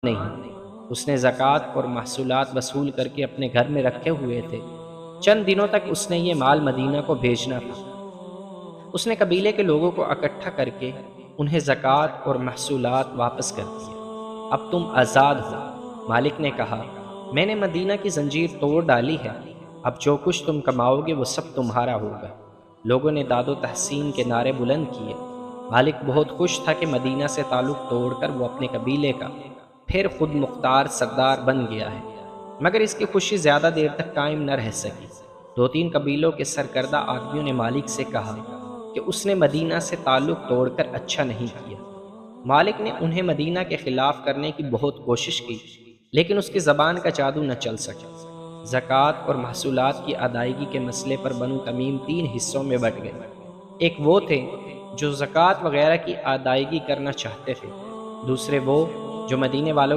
نہیں، اس نے زکوٰۃ اور محصولات وصول کر کے اپنے گھر میں رکھے ہوئے تھے۔ چند دنوں تک اس نے یہ مال مدینہ کو بھیجنا تھا۔ اس نے قبیلے کے لوگوں کو اکٹھا کر کے انہیں زکوٰۃ اور محصولات واپس کر دیا۔ اب تم آزاد ہو۔ مالک نے کہا، میں نے مدینہ کی زنجیر توڑ ڈالی ہے، اب جو کچھ تم کماؤ گے وہ سب تمہارا ہوگا۔ لوگوں نے داد و تحسین کے نعرے بلند کیے۔ مالک بہت خوش تھا کہ مدینہ سے تعلق توڑ کر وہ اپنے قبیلے کا پھر خود مختار سردار بن گیا ہے، مگر اس کی خوشی زیادہ دیر تک قائم نہ رہ سکی۔ دو تین قبیلوں کے سرکردہ آدمیوں نے مالک سے کہا کہ اس نے مدینہ سے تعلق توڑ کر اچھا نہیں کیا۔ مالک نے انہیں مدینہ کے خلاف کرنے کی بہت کوشش کی، لیکن اس کی زبان کا جادو نہ چل سکا۔ زکوٰۃ اور محصولات کی ادائیگی کے مسئلے پر بنو تمیم تین حصوں میں بٹ گئے۔ ایک وہ تھے جو زکوٰۃ وغیرہ کی ادائیگی کرنا چاہتے تھے، دوسرے وہ جو مدینے والوں